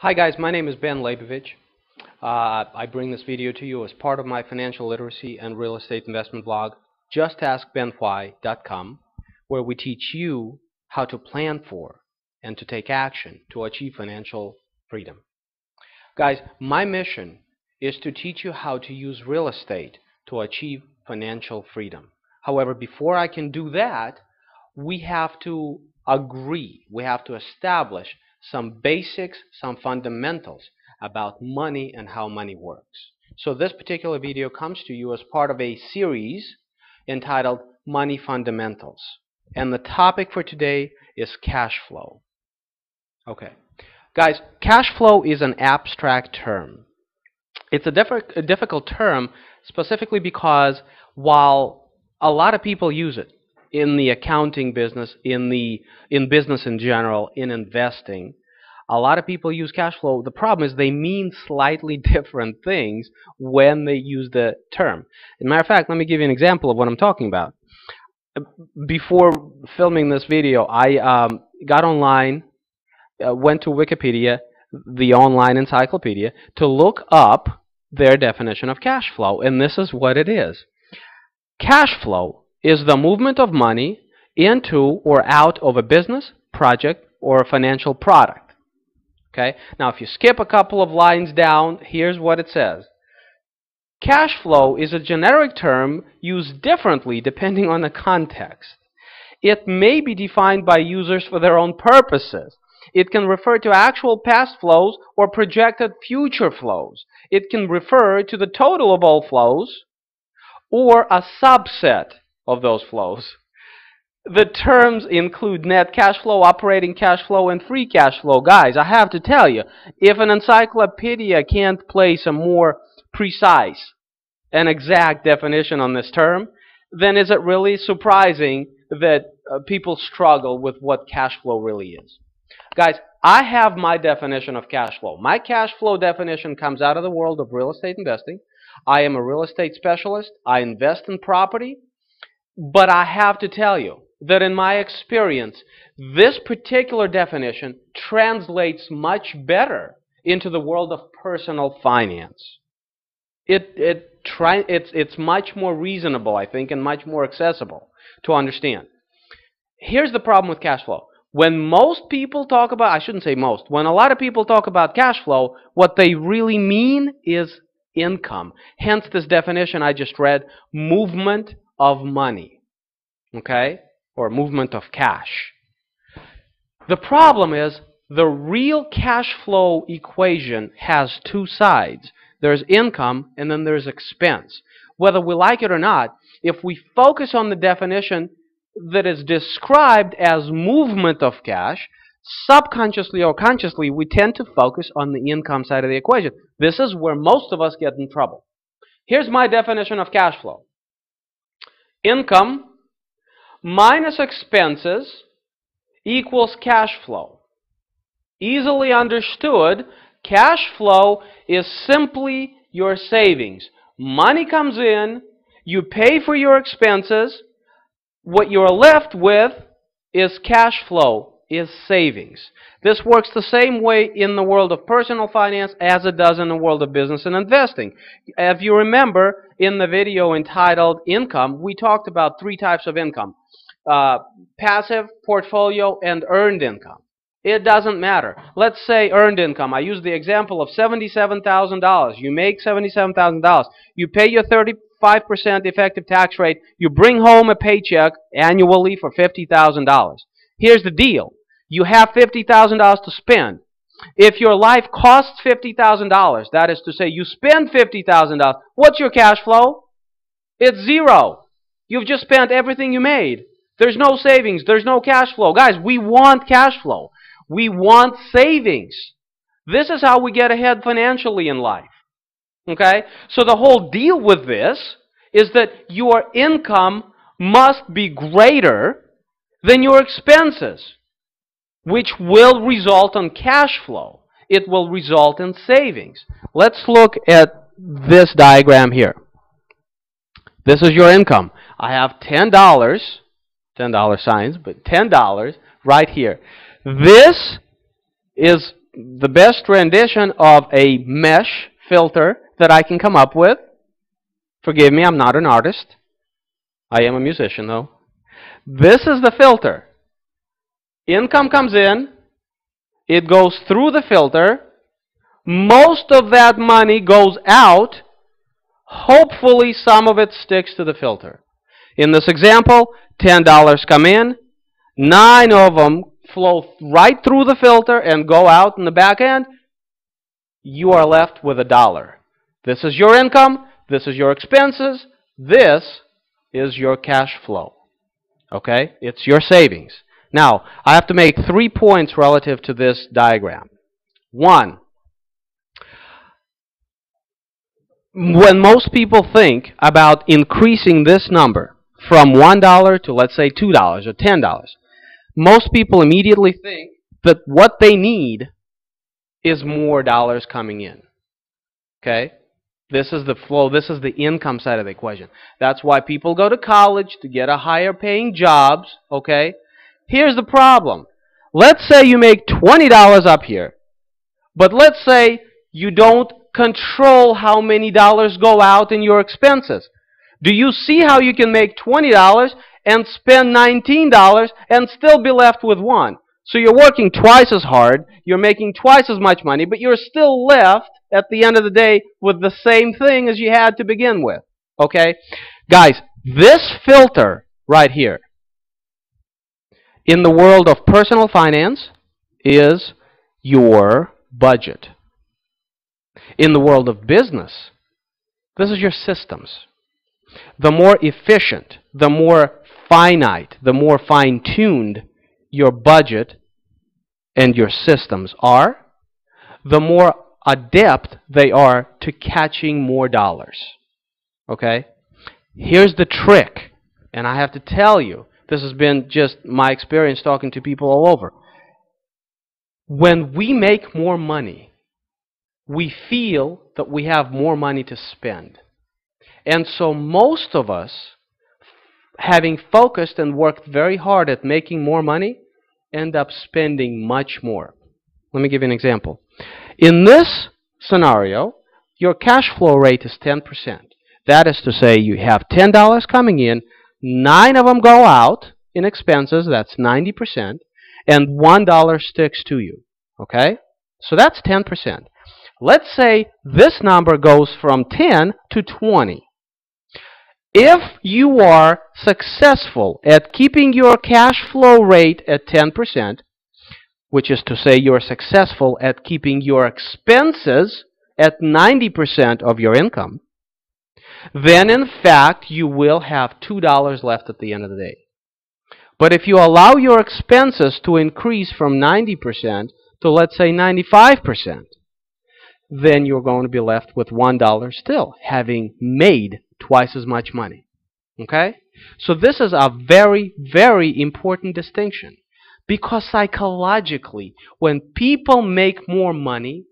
Hi guys, my name is Ben Leibovich. I bring this video to you as part of my financial literacy and real estate investment blog, JustAskBenWhy.com, where we teach you how to plan for and to take action to achieve financial freedom. Guys, my mission is to teach you how to use real estate to achieve financial freedom. However, before I can do that, we have to agree, we have to establish some basics, some fundamentals about money and how money works. So this particular video comes to you as part of a series entitled Money Fundamentals. And the topic for today is cash flow. Okay. Guys, cash flow is an abstract term. It's a difficult term specifically because while a lot of people use it in the accounting business, in business in general, in investing, a lot of people use cash flow. The problem is they mean slightly different things when they use the term. As a matter of fact, let me give you an example of what I'm talking about. Before filming this video, I got online, went to Wikipedia, the online encyclopedia, to look up their definition of cash flow, and this is what it is. Cash flow is the movement of money into or out of a business, project, or a financial product. Okay? Now, if you skip a couple of lines down, here's what it says. Cash flow is a generic term used differently depending on the context. It may be defined by users for their own purposes. It can refer to actual past flows or projected future flows. It can refer to the total of all flows or a subset of those flows. The terms include net cash flow, operating cash flow, and free cash flow. Guys, I have to tell you, if an encyclopedia can't place a more precise and exact definition on this term, then is it really surprising that people struggle with what cash flow really is? Guys, I have my definition of cash flow. My cash flow definition comes out of the world of real estate investing. I am a real estate specialist. I invest in property. But I have to tell you that in my experience, this particular definition translates much better into the world of personal finance. It's much more reasonable, I think, and much more accessible to understand. Here's the problem with cash flow. When most people talk about, I shouldn't say most, when a lot of people talk about cash flow, what they really mean is income. Hence this definition I just read, movement of money, okay, or movement of cash. The problem is the real cash flow equation has two sides. There's income and then there's expense. Whether we like it or not, if we focus on the definition that is described as movement of cash, subconsciously or consciously, we tend to focus on the income side of the equation. This is where most of us get in trouble. Here's my definition of cash flow. Income minus expenses equals cash flow. Easily understood, cash flow is simply your savings. Money comes in, you pay for your expenses, what you're left with is cash flow, is savings. This works the same way in the world of personal finance as it does in the world of business and investing. If you remember, in the video entitled Income, we talked about three types of income. Passive, portfolio, and earned income. It doesn't matter. Let's say earned income. I use the example of $77,000. You make $77,000. You pay your 35% effective tax rate. You bring home a paycheck annually for $50,000. Here's the deal. You have $50,000 to spend. If your life costs $50,000, that is to say you spend $50,000, what's your cash flow? It's zero. You've just spent everything you made. There's no savings. There's no cash flow. Guys, we want cash flow. We want savings. This is how we get ahead financially in life. Okay? So the whole deal with this is that your income must be greater than your expenses, which will result in cash flow. It will result in savings. Let's look at this diagram here. This is your income. I have $10 signs, but $10 right here. This is the best rendition of a mesh filter that I can come up with. Forgive me, I'm not an artist. I am a musician, though. This is the filter. Income comes in. It goes through the filter. Most of that money goes out. Hopefully, some of it sticks to the filter. In this example, $10 come in. 9 of them flow right through the filter and go out in the back end. You are left with $1. This is your income. This is your expenses. This is your cash flow. Okay? It's your savings. Now, I have to make 3 points relative to this diagram. 1, when most people think about increasing this number from $1 to, let's say, $2 or $10, most people immediately think that what they need is more dollars coming in. Okay? This is the flow. This is the income side of the equation. That's why people go to college, to get a higher paying jobs. Okay? Here's the problem. Let's say you make $20 up here, but let's say you don't control how many dollars go out in your expenses. Do you see how you can make $20 and spend $19 and still be left with 1? So you're working twice as hard, you're making twice as much money, but you're still left at the end of the day with the same thing as you had to begin with. Okay? Guys, this filter right here in the world of personal finance is your budget. In the world of business, this is your systems. The more efficient, the more finite, the more fine-tuned your budget and your systems are, the more adept they are to catching more dollars. Okay? Here's the trick, and I have to tell you, this has been just my experience talking to people all over. When we make more money, we feel that we have more money to spend. And so most of us, having focused and worked very hard at making more money, end up spending much more. Let me give you an example. In this scenario, your cash flow rate is 10%. That is to say, you have $10 coming in, 9 of them go out in expenses, that's 90%, and $1 sticks to you. Okay? So that's 10%. Let's say this number goes from 10 to 20. If you are successful at keeping your cash flow rate at 10%, which is to say you're successful at keeping your expenses at 90% of your income, then in fact you will have $2 left at the end of the day. But if you allow your expenses to increase from 90% to, let's say, 95%, then you're going to be left with $1 still, having made twice as much money. Okay? So this is a very, very important distinction. Because psychologically, when people make more money,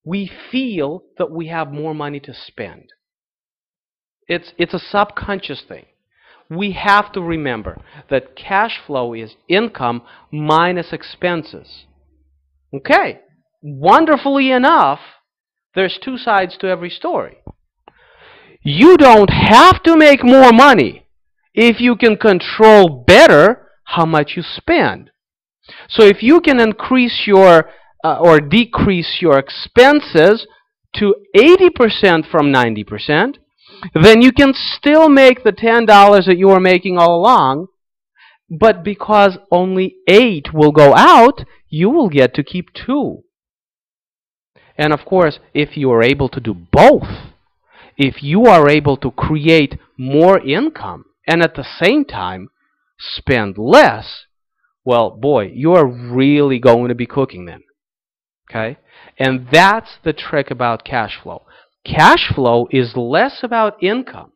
we feel that we have more money to spend. It's a subconscious thing. We have to remember that cash flow is income minus expenses. Okay, wonderfully enough, there's 2 sides to every story. You don't have to make more money if you can control better how much you spend. So if you can increase your or decrease your expenses to 80% from 90%, then you can still make the $10 that you were making all along, but because only 8 will go out, you will get to keep 2. And of course, if you are able to do both, if you are able to create more income and at the same time spend less, well, boy, you are really going to be cooking then. Okay? And that's the trick about cash flow. Cash flow is less about income,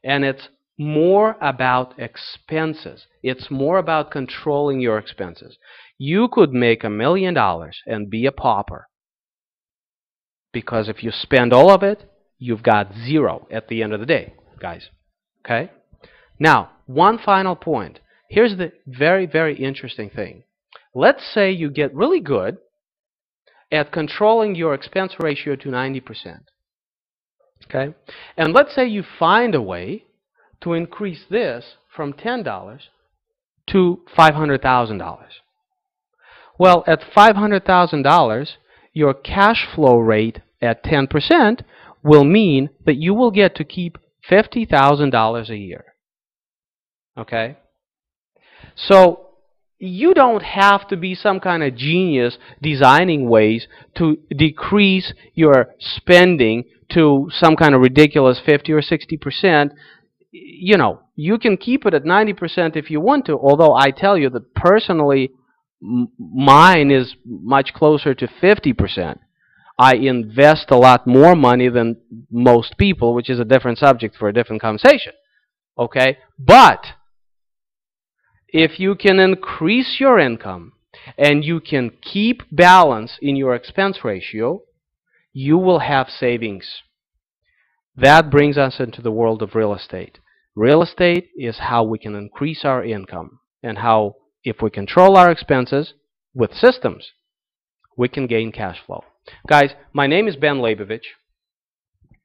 and it's more about expenses. It's more about controlling your expenses. You could make $1 million and be a pauper, because if you spend all of it, you've got 0 at the end of the day, guys. Okay? Now, one final point. Here's the very, very interesting thing. Let's say you get really good at controlling your expense ratio to 90%. Okay? And let's say you find a way to increase this from $10 to $500,000. Well, at $500,000, your cash flow rate at 10% will mean that you will get to keep $50,000 a year. Okay? So you don't have to be some kind of genius designing ways to decrease your spending to some kind of ridiculous 50 or 60%. You know, you can keep it at 90% if you want to, although I tell you that personally, mine is much closer to 50%. I invest a lot more money than most people, which is a different subject for a different conversation. Okay? But if you can increase your income and you can keep balance in your expense ratio, you will have savings. That brings us into the world of real estate. Real estate is how we can increase our income, and how, if we control our expenses with systems, we can gain cash flow. Guys, my name is Ben Leibovich.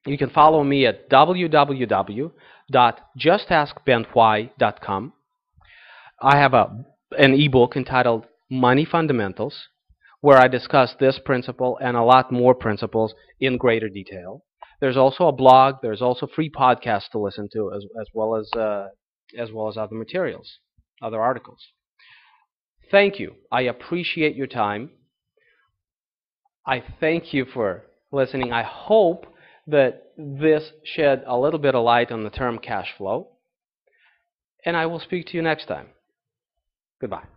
You can follow me at www.JustAskBenWhy.com. I have an ebook entitled Money Fundamentals, where I discuss this principle and a lot more principles in greater detail. There's also a blog. There's also free podcasts to listen to, as well as other materials, other articles. Thank you. I appreciate your time. I thank you for listening. I hope that this shed a little bit of light on the term cash flow. And I will speak to you next time. Goodbye.